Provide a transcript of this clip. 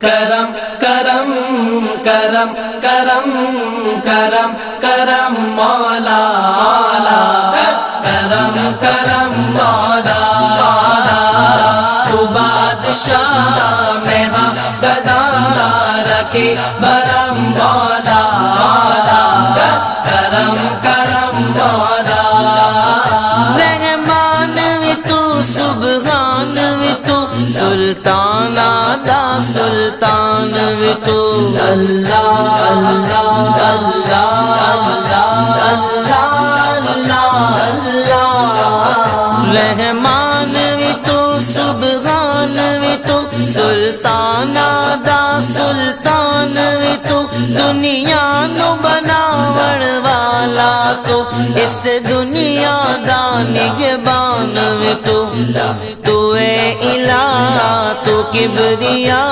کرم کرم کرم کرم کرم کرم مولا کرم کرم مولا تو بادشاہ میں گدا رکھے برم مولا کرم کرم مولا رحمان وی تو سبحان وی تو سلطان دا سلطان وی تو اللہ اللہ اللہ اللہ اللہ رحمان وی تو سبحان وی تو سلطان دا سلطان وی تو دنیا نو بناون والا تو اس دنیا دا نگہبان وی تو اے الہ تو کبریا